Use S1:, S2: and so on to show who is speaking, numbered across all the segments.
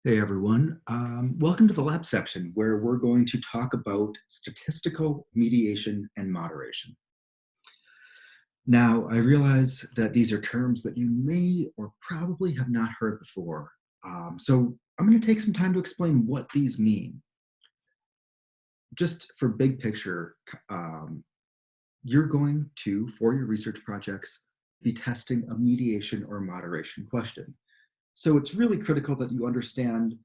S1: Hey everyone, welcome to the lab section where we're going to talk about statistical mediation and moderation. Now, I realize that these are terms that you may or probably have not heard before. So I'm going to take some time to explain what these mean. Just for big picture, you're going to, for your research projects, be testing a mediation or moderation question. So it's really critical that you understand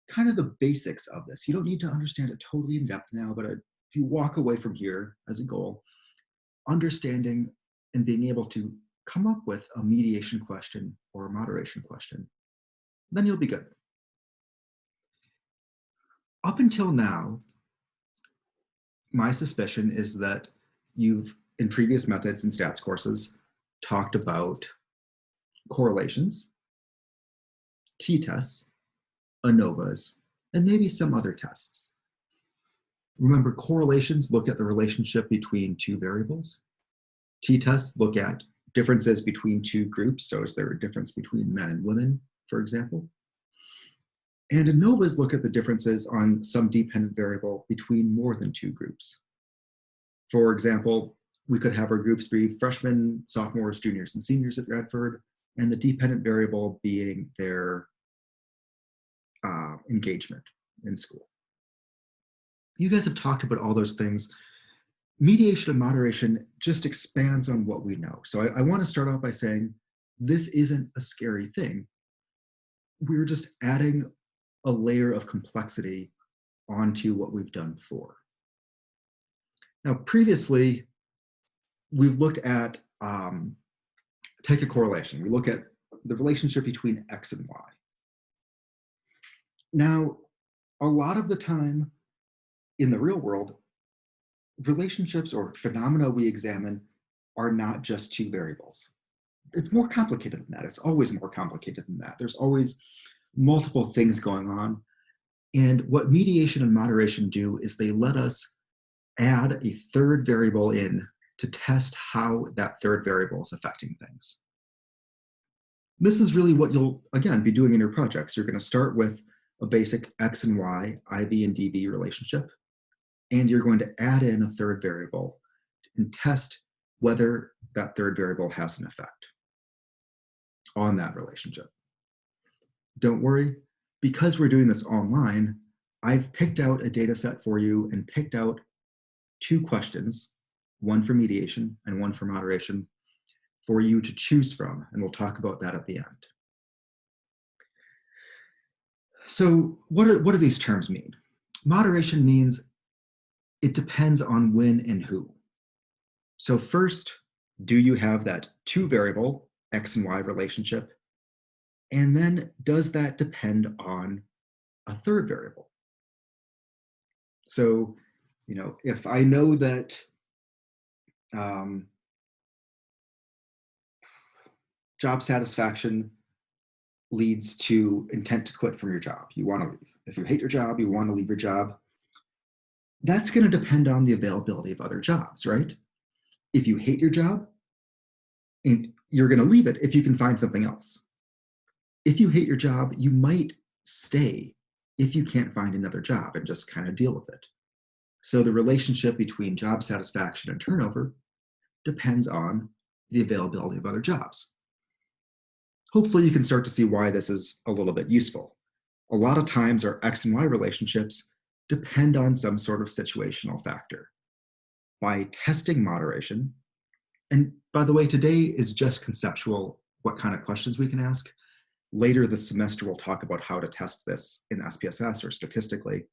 S1: kind of the basics of this. You don't need to understand it totally in depth now, but if you walk away from here as a goal, understanding and being able to come up with a mediation question or a moderation question, then you'll be good. Up until now, my suspicion is that you've, in previous methods and stats courses, talked about correlations, t-tests, ANOVAs, and maybe some other tests. Remember, correlations look at the relationship between two variables. T-tests look at differences between two groups. So is there a difference between men and women, for example? And ANOVAs look at the differences on some dependent variable between more than two groups. For example, we could have our groups be freshmen, sophomores, juniors, and seniors at Radford, and the dependent variable being their engagement in school. You guys have talked about all those things. Mediation and moderation just expands on what we know. So I want to start off by saying this isn't a scary thing. We're just adding a layer of complexity onto what we've done before. Now, previously, we've looked at, take a correlation. We look at the relationship between X and Y. Now, a lot of the time in the real world, relationships or phenomena we examine are not just two variables. It's more complicated than that. It's always more complicated than that. There's always multiple things going on. And what mediation and moderation do is they let us add a third variable in to test how that third variable is affecting things. This is really what you'll, again, be doing in your projects. You're going to start with a basic X and Y, IV and DV relationship, and you're going to add in a third variable and test whether that third variable has an effect on that relationship. Don't worry, because we're doing this online, I've picked out a data set for you and picked out two questions, one for mediation and one for moderation, for you to choose from, and we'll talk about that at the end. So what do these terms mean? Moderation means it depends on when and who. So first, do you have that two variable X and Y relationship? And then does that depend on a third variable? So, if I know that job satisfaction leads to intent to quit from your job, you want to leave. If you hate your job, you want to leave your job. That's going to depend on the availability of other jobs, right? If you hate your job, and you're going to leave it if you can find something else. If you hate your job, you might stay if you can't find another job and just kind of deal with it. So the relationship between job satisfaction and turnover depends on the availability of other jobs. Hopefully you can start to see why this is a little bit useful. A lot of times our X and Y relationships depend on some sort of situational factor. By testing moderation, and by the way, today is just conceptual, what kind of questions we can ask. Later this semester, we'll talk about how to test this in SPSS or statistically.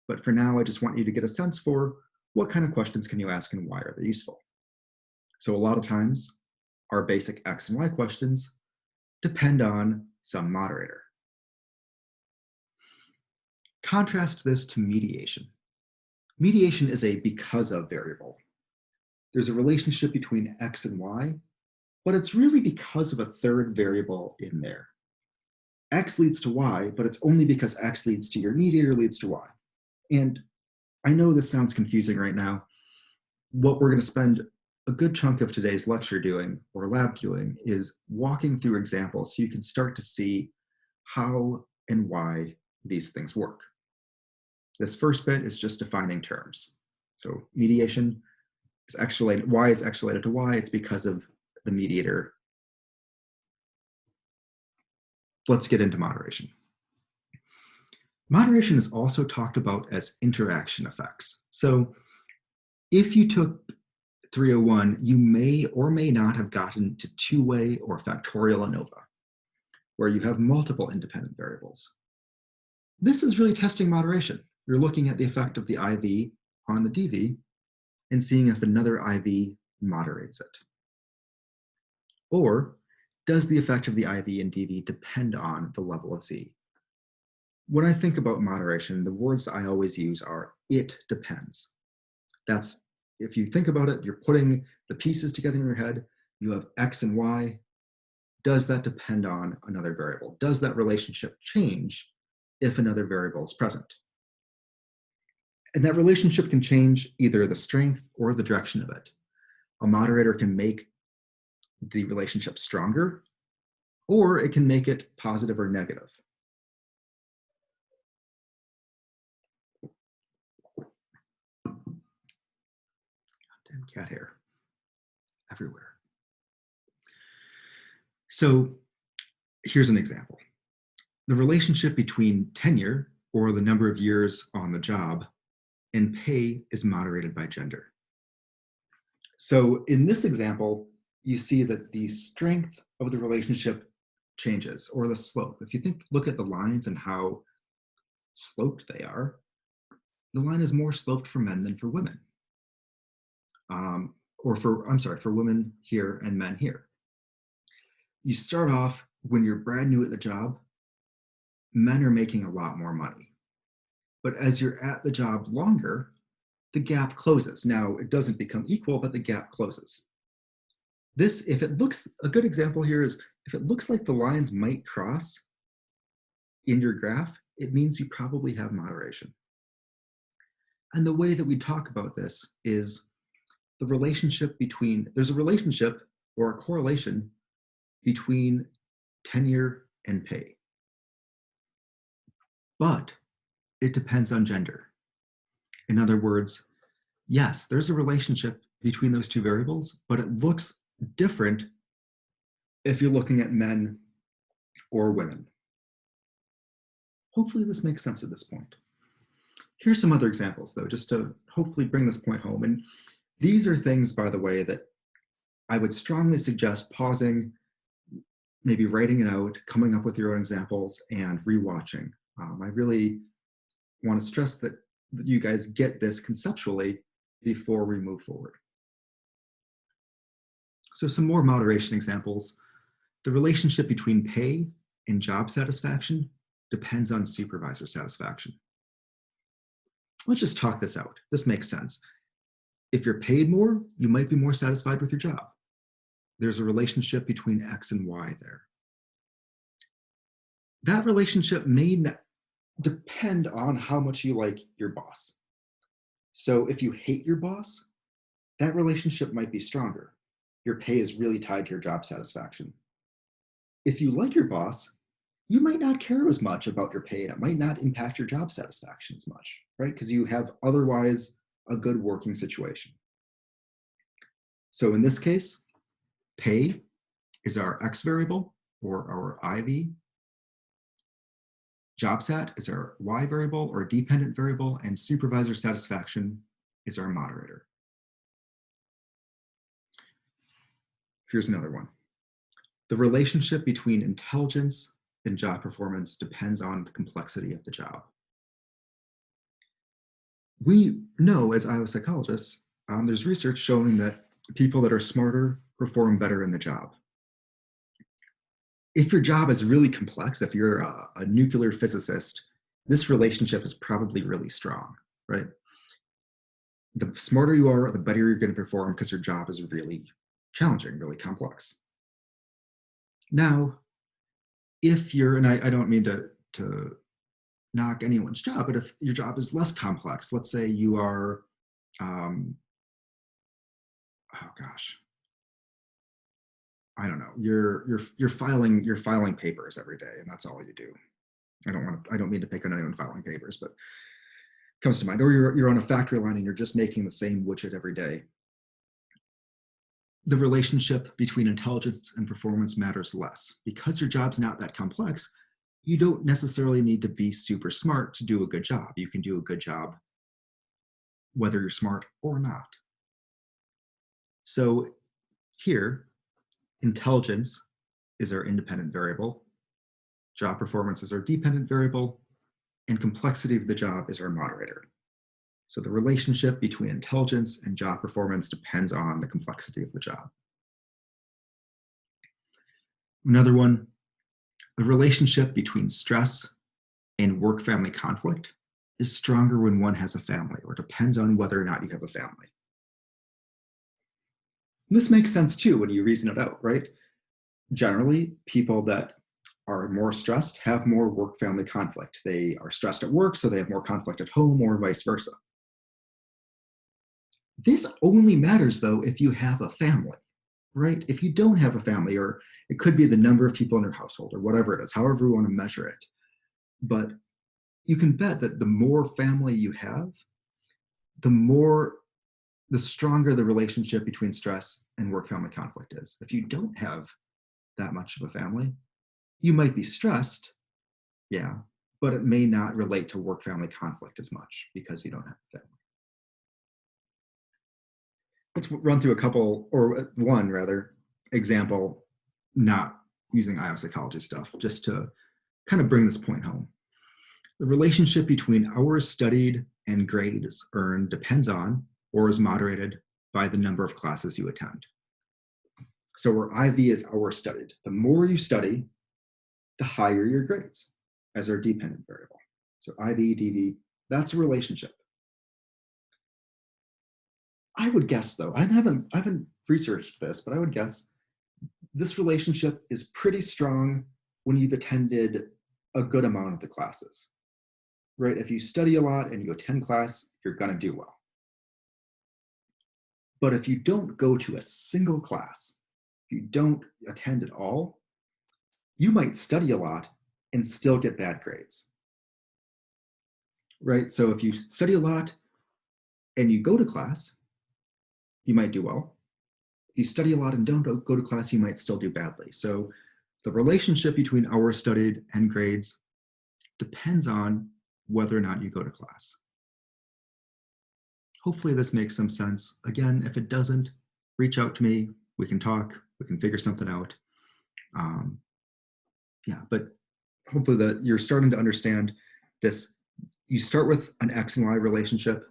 S1: But for now, I just want you to get a sense for what kind of questions can you ask and why are they useful. So a lot of times, our basic X and Y questions depend on some moderator. Contrast this to mediation. Mediation is a because of variable. There's a relationship between X and Y, but it's really because of a third variable in there. X leads to Y, but it's only because X leads to your mediator leads to Y. And I know this sounds confusing right now. What we're going to spend a good chunk of today's lecture doing, or lab doing, is walking through examples so you can start to see how and why these things work. This first bit is just defining terms. So mediation is X related, Y is X related to Y. It's because of the mediator. Let's get into moderation. Moderation is also talked about as interaction effects. So if you took 301, you may or may not have gotten to two-way or factorial ANOVA, where you have multiple independent variables. This is really testing moderation. You're looking at the effect of the IV on the DV and seeing if another IV moderates it. Or does the effect of the IV and DV depend on the level of Z? When I think about moderation, the words I always use are "it depends." That's, if you think about it, you're putting the pieces together in your head. You have X and Y. Does that depend on another variable? Does that relationship change if another variable is present? And that relationship can change either the strength or the direction of it. A moderator can make the relationship stronger, or it can make it positive or negative. Damn cat hair everywhere. So here's an example. The relationship between tenure, or the number of years on the job, and pay is moderated by gender. So in this example, you see that the strength of the relationship changes, or the slope. If you look at the lines and how sloped they are, the line is more sloped for men than for women. For women here and men here. You start off when you're brand new at the job, men are making a lot more money. But as you're at the job longer, the gap closes. Now, it doesn't become equal, but the gap closes. This, a good example here is, if it looks like the lines might cross in your graph, it means you probably have moderation. And the way that we talk about this is the relationship between, there's a relationship or a correlation between tenure and pay. But it depends on gender. In other words, yes, there's a relationship between those two variables, but it looks different if you're looking at men or women. Hopefully this makes sense at this point. Here's some other examples, though, just to hopefully bring this point home. And these are things, by the way, that I would strongly suggest pausing, maybe writing it out, coming up with your own examples, and rewatching. I really want to stress that you guys get this conceptually before we move forward. So some more moderation examples. The relationship between pay and job satisfaction depends on supervisor satisfaction. Let's just talk this out. This makes sense. If you're paid more, you might be more satisfied with your job. There's a relationship between X and Y there. That relationship may depend on how much you like your boss. So if you hate your boss, that relationship might be stronger. Your pay is really tied to your job satisfaction. If you like your boss, you might not care as much about your pay, and it might not impact your job satisfaction as much, right? Because you have otherwise a good working situation. So in this case, pay is our X variable, or our IV. Job sat is our Y variable, or dependent variable, and supervisor satisfaction is our moderator. Here's another one. The relationship between intelligence and job performance depends on the complexity of the job. We know, as Iowa psychologists, there's research showing that people that are smarter perform better in the job. If your job is really complex, if you're a nuclear physicist, this relationship is probably really strong, right? The smarter you are, the better you're going to perform, because your job is really challenging, really complex. Now, if you're, and I don't mean to knock anyone's job, but if your job is less complex, let's say you are, I don't know, you're filing papers every day, and that's all you do. I don't mean to pick on anyone filing papers, but comes to mind. Or you're on a factory line and you're just making the same widget every day. The relationship between intelligence and performance matters less. Because your job's not that complex, you don't necessarily need to be super smart to do a good job. You can do a good job whether you're smart or not. So here, intelligence is our independent variable, job performance is our dependent variable, and complexity of the job is our moderator. So the relationship between intelligence and job performance depends on the complexity of the job. Another one, the relationship between stress and work-family conflict is stronger when one has a family, or depends on whether or not you have a family. This makes sense too when you reason it out, right? Generally, people that are more stressed have more work-family conflict. They are stressed at work, so they have more conflict at home, or vice versa. This only matters, though, if you have a family, right? If you don't have a family, or it could be the number of people in your household, or whatever it is, however you want to measure it. But you can bet that the more family you have, the stronger the relationship between stress and work-family conflict is. If you don't have that much of a family, you might be stressed, yeah, but it may not relate to work-family conflict as much because you don't have a family. Let's run through a couple, or one rather, example, not using IO psychology stuff, just to kind of bring this point home. The relationship between hours studied and grades earned depends on, or is moderated by, the number of classes you attend. So where IV is hours studied, the more you study, the higher your grades as our dependent variable. So IV, DV, that's a relationship. I would guess though, I haven't researched this, but I would guess this relationship is pretty strong when you've attended a good amount of the classes, right? If you study a lot and you attend class, you're gonna do well. But if you don't go to a single class, if you don't attend at all, you might study a lot and still get bad grades, right? So if you study a lot and you go to class, you might do well. If you study a lot and don't go to class, you might still do badly. So the relationship between hours studied and grades depends on whether or not you go to class. Hopefully this makes some sense. Again, if it doesn't, reach out to me. We can talk. We can figure something out. Yeah, but hopefully that you're starting to understand this. You start with an X and Y relationship,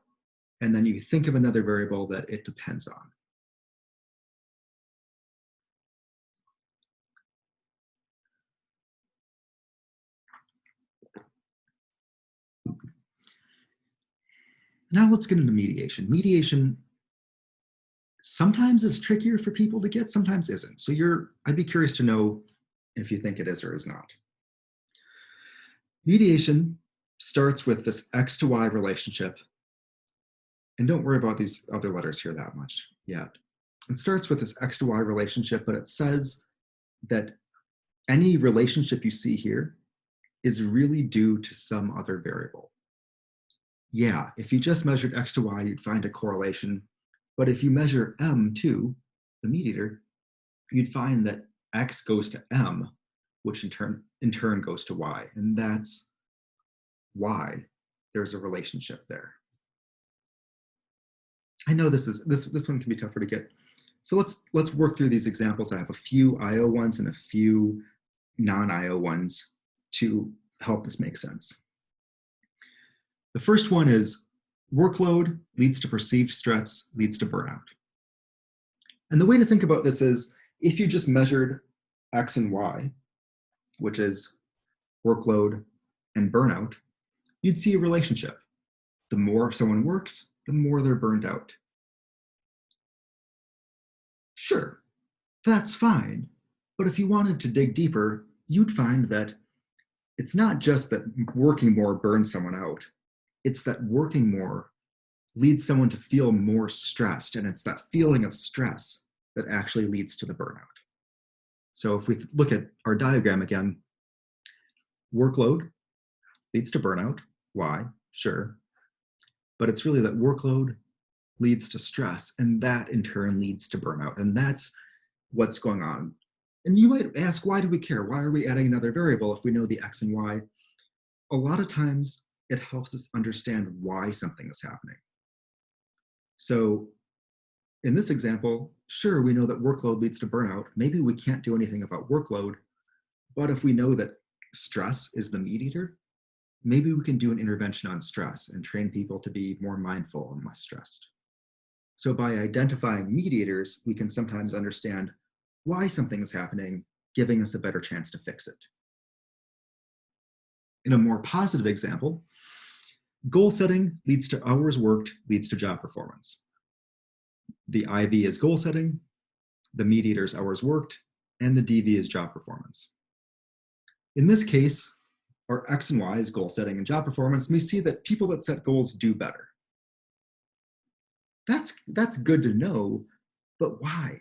S1: and then you think of another variable that it depends on. Now let's get into mediation. Mediation sometimes is trickier for people to get, sometimes isn't. So I'd be curious to know if you think it is or is not. Mediation starts with this X to Y relationship. And don't worry about these other letters here that much yet. It starts with this X to Y relationship, but it says that any relationship you see here is really due to some other variable. Yeah, if you just measured X to Y, you'd find a correlation. But if you measure M too, the mediator, you'd find that X goes to M, which in turn goes to Y. And that's why there's a relationship there. I know this one can be tougher to get. So let's work through these examples. I have a few IO ones and a few non-IO ones to help this make sense. The first one is workload leads to perceived stress, leads to burnout. And the way to think about this is if you just measured X and Y, which is workload and burnout, you'd see a relationship. The more someone works, the more they're burned out. Sure, that's fine. But if you wanted to dig deeper, you'd find that it's not just that working more burns someone out. It's that working more leads someone to feel more stressed, and it's that feeling of stress that actually leads to the burnout. So if we look at our diagram again, workload leads to burnout. Why? Sure. But it's really that workload leads to stress, and that in turn leads to burnout. And that's what's going on. And you might ask, why do we care? Why are we adding another variable if we know the X and Y? A lot of times it helps us understand why something is happening. So in this example, sure, we know that workload leads to burnout. Maybe we can't do anything about workload, but if we know that stress is the mediator, maybe we can do an intervention on stress and train people to be more mindful and less stressed. So by identifying mediators, we can sometimes understand why something is happening, giving us a better chance to fix it. In a more positive example, goal setting leads to hours worked, leads to job performance. The IV is goal setting, the mediator is hours worked, and the DV is job performance. In this case, our X and Y is goal setting and job performance, and we see that people that set goals do better. That's good to know, but why?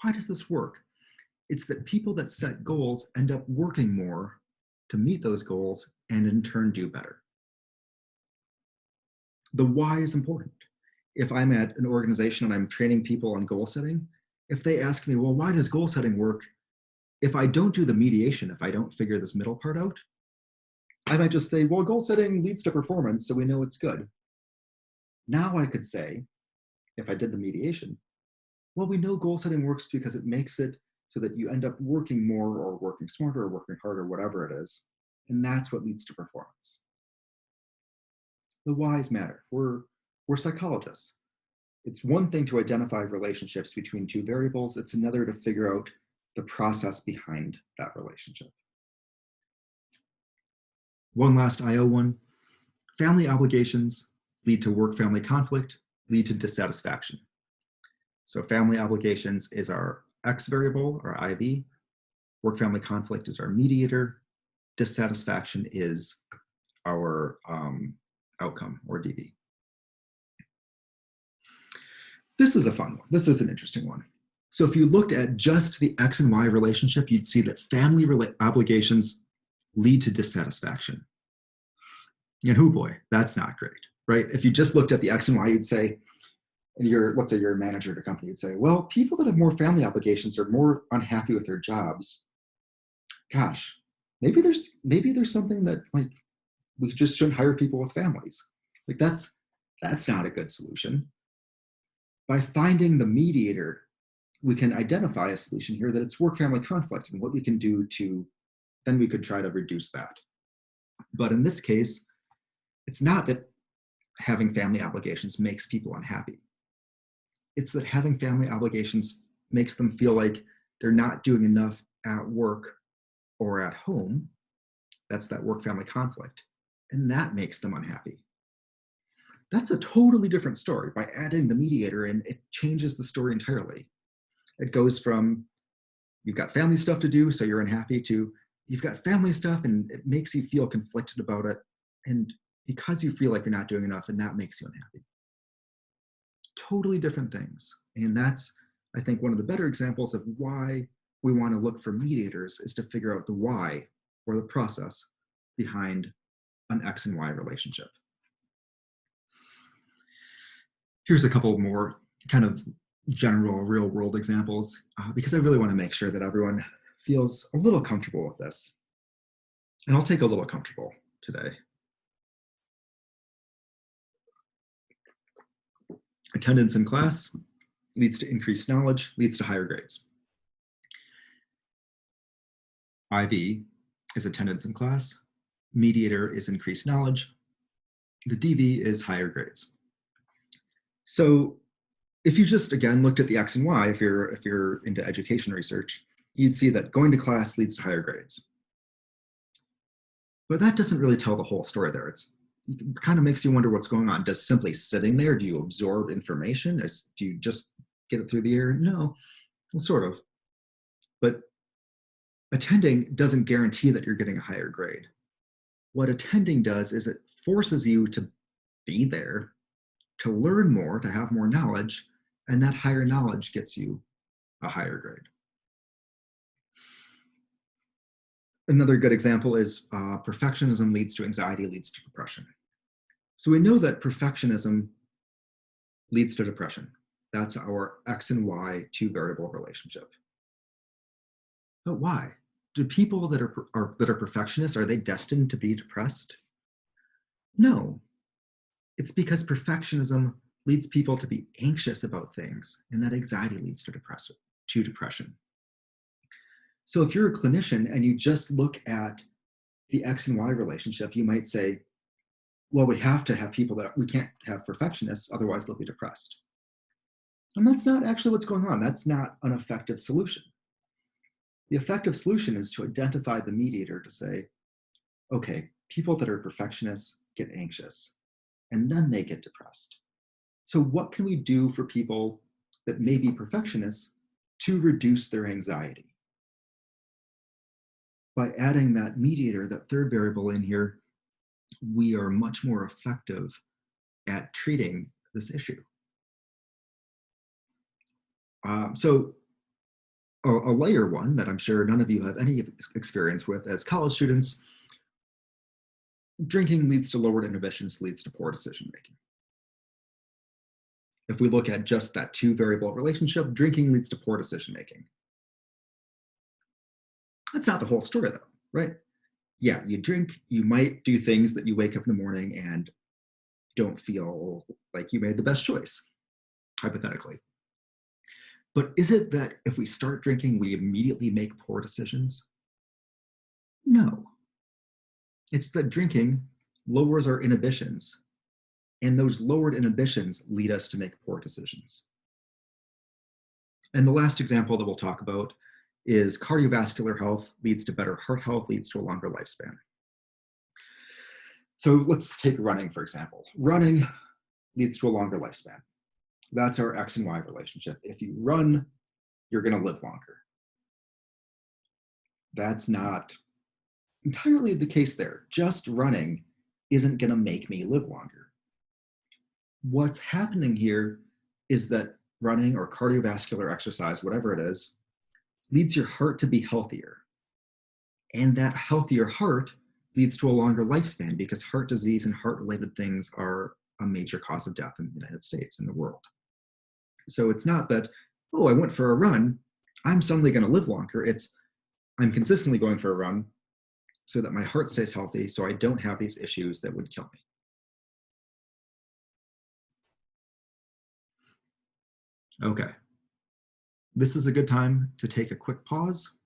S1: Why does this work? It's that people that set goals end up working more to meet those goals and in turn do better. The why is important. If I'm at an organization and I'm training people on goal setting, if they ask me, well, why does goal setting work? If I don't do the mediation, if I don't figure this middle part out, I might just say, well, goal setting leads to performance, so we know it's good. Now I could say, if I did the mediation, well, we know goal setting works because it makes it so that you end up working more or working smarter or working harder, whatever it is. And that's what leads to performance. The whys matter. We're psychologists. It's one thing to identify relationships between two variables. It's another to figure out the process behind that relationship. One last IO one. Family obligations lead to work-family conflict, lead to dissatisfaction. So family obligations is our X variable, our IV. Work-family conflict is our mediator. Dissatisfaction is our outcome, or DV. This is a fun one. This is an interesting one. So if you looked at just the X and Y relationship, you'd see that family obligations lead to dissatisfaction. And oh boy, that's not great, right? If you just looked at the X and Y, you'd say, and let's say you're a manager at a company, you'd say, well, people that have more family obligations are more unhappy with their jobs. Gosh, maybe there's something that, like, we just shouldn't hire people with families. Like that's not a good solution. By finding the mediator, we can identify a solution here that it's work-family conflict, and what we can do then we could try to reduce that. But in this case, it's not that having family obligations makes people unhappy. It's that having family obligations makes them feel like they're not doing enough at work or at home. That's that work-family conflict. And that makes them unhappy. That's a totally different story. By adding the mediator in, it changes the story entirely. It goes from, you've got family stuff to do, so you're unhappy, to you've got family stuff and it makes you feel conflicted about it. And because you feel like you're not doing enough, and that makes you unhappy. Totally different things. And that's, I think, one of the better examples of why we want to look for mediators, is to figure out the why, or the process behind an X and Y relationship. Here's a couple more kind of general real world examples, because I really want to make sure that everyone feels a little comfortable with this. And I'll take a little comfortable today. Attendance in class leads to increased knowledge, leads to higher grades. IV is attendance in class. Mediator is increased knowledge. The DV is higher grades. So if you just, again, looked at the X and Y, if you're into education research, you'd see that going to class leads to higher grades. But that doesn't really tell the whole story there. It kind of makes you wonder what's going on. Does simply sitting there, do you absorb information? Do you just get it through the air? No, well, sort of. But attending doesn't guarantee that you're getting a higher grade. What attending does is it forces you to be there, to learn more, to have more knowledge, and that higher knowledge gets you a higher grade. Another good example is perfectionism leads to anxiety, leads to depression. So we know that perfectionism leads to depression. That's our X and Y two variable relationship. But why? Do people that are perfectionists, are they destined to be depressed? No. It's because perfectionism leads people to be anxious about things, and that anxiety leads to depression. So if you're a clinician and you just look at the X and Y relationship, you might say, well, we have to have people that we can't have perfectionists, otherwise they'll be depressed. And that's not actually what's going on. That's not an effective solution. The effective solution is to identify the mediator to say, okay, people that are perfectionists get anxious, and then they get depressed. So what can we do for people that may be perfectionists to reduce their anxiety? By adding that mediator, that third variable in here, we are much more effective at treating this issue. So a lighter one that I'm sure none of you have any experience with as college students, drinking leads to lowered inhibitions, leads to poor decision making. If we look at just that two variable relationship, drinking leads to poor decision making. That's not the whole story though, right? Yeah, you drink, you might do things that you wake up in the morning and don't feel like you made the best choice, hypothetically. But is it that if we start drinking, we immediately make poor decisions? No. It's that drinking lowers our inhibitions, and those lowered inhibitions lead us to make poor decisions. And the last example that we'll talk about is cardiovascular health leads to better heart health, leads to a longer lifespan. So let's take running, for example. Running leads to a longer lifespan. That's our X and Y relationship. If you run, you're going to live longer. That's not entirely the case there. Just running isn't going to make me live longer. What's happening here is that running or cardiovascular exercise, whatever it is, leads your heart to be healthier. And that healthier heart leads to a longer lifespan because heart disease and heart-related things are a major cause of death in the United States and the world. So it's not that, oh, I went for a run, I'm suddenly going to live longer. It's I'm consistently going for a run so that my heart stays healthy so I don't have these issues that would kill me. Okay. This is a good time to take a quick pause,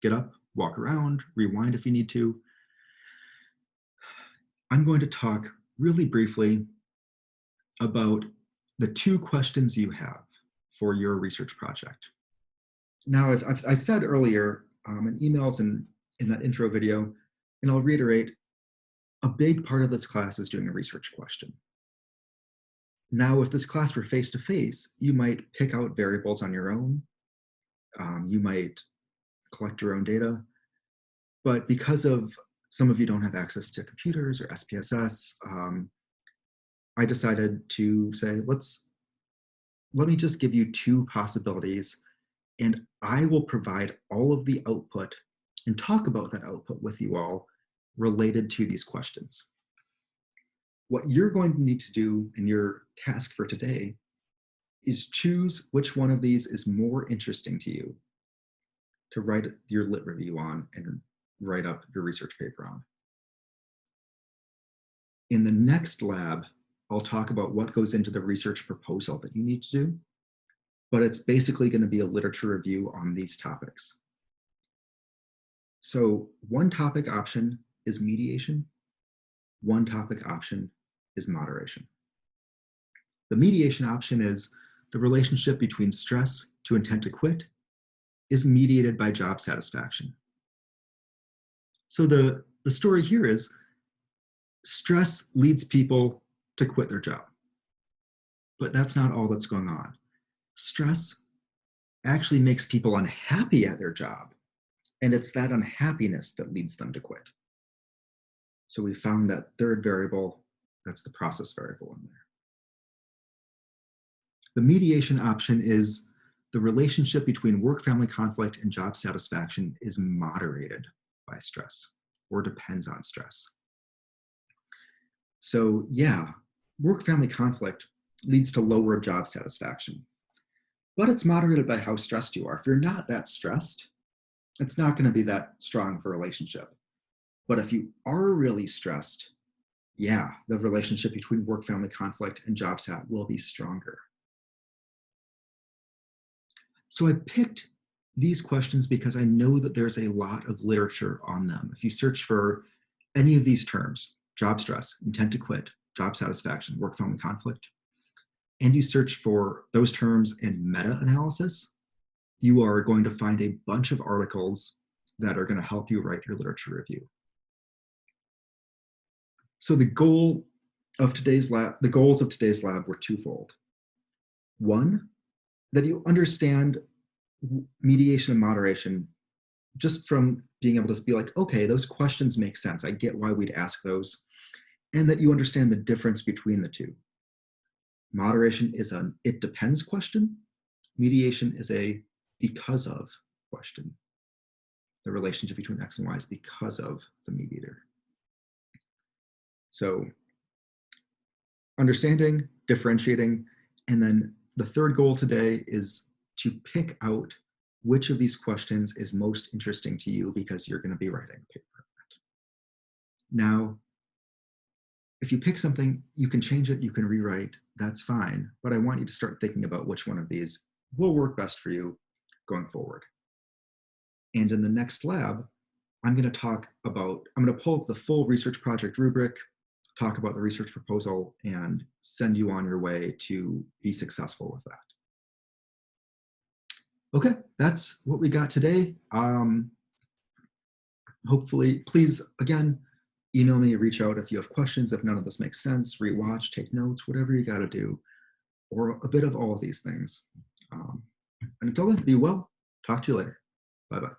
S1: get up, walk around, rewind if you need to. I'm going to talk really briefly about the two questions you have for your research project. Now, I said earlier in emails and in that intro video, and I'll reiterate, a big part of this class is doing a research question. Now, if this class were face-to-face, you might pick out variables on your own. You might collect your own data. But because of some of you don't have access to computers or SPSS, I decided to say, let me just give you two possibilities, and I will provide all of the output and talk about that output with you all related to these questions. What you're going to need to do in your task for today is choose which one of these is more interesting to you to write your lit review on and write up your research paper on. In the next lab, I'll talk about what goes into the research proposal that you need to do, but it's basically going to be a literature review on these topics. So one topic option is mediation. One topic option is moderation. The mediation option is the relationship between stress to intent to quit is mediated by job satisfaction. So the story here is stress leads people to quit their job. But that's not all that's going on. Stress actually makes people unhappy at their job, and it's that unhappiness that leads them to quit. So we found that third variable, that's the process variable in there. The mediation option is the relationship between work-family conflict and job satisfaction is moderated by stress or depends on stress. So yeah, work-family conflict leads to lower job satisfaction, but it's moderated by how stressed you are. If you're not that stressed, it's not going to be that strong of a relationship. But if you are really stressed, yeah, the relationship between work-family conflict and job sat will be stronger. So I picked these questions because I know that there's a lot of literature on them. If you search for any of these terms, job stress, intent to quit, job satisfaction, work-family conflict, and you search for those terms and meta-analysis, you are going to find a bunch of articles that are going to help you write your literature review. So the goals of today's lab were twofold. One, that you understand mediation and moderation just from being able to be like, okay, those questions make sense. I get why we'd ask those. And that you understand the difference between the two. Moderation is an it depends question. Mediation is a because of question. The relationship between X and Y is because of the mediator. So understanding, differentiating, and then the third goal today is to pick out which of these questions is most interesting to you because you're going to be writing a paper on it. Now, if you pick something, you can change it, you can rewrite, that's fine, but I want you to start thinking about which one of these will work best for you going forward. And in the next lab, I'm going to pull up the full research project rubric, talk about the research proposal, and send you on your way to be successful with that. Okay, that's what we got today. Hopefully, please, again, email me, reach out if you have questions, if none of this makes sense, rewatch, take notes, whatever you got to do, or a bit of all of these things. And until then, be well. Talk to you later. Bye-bye.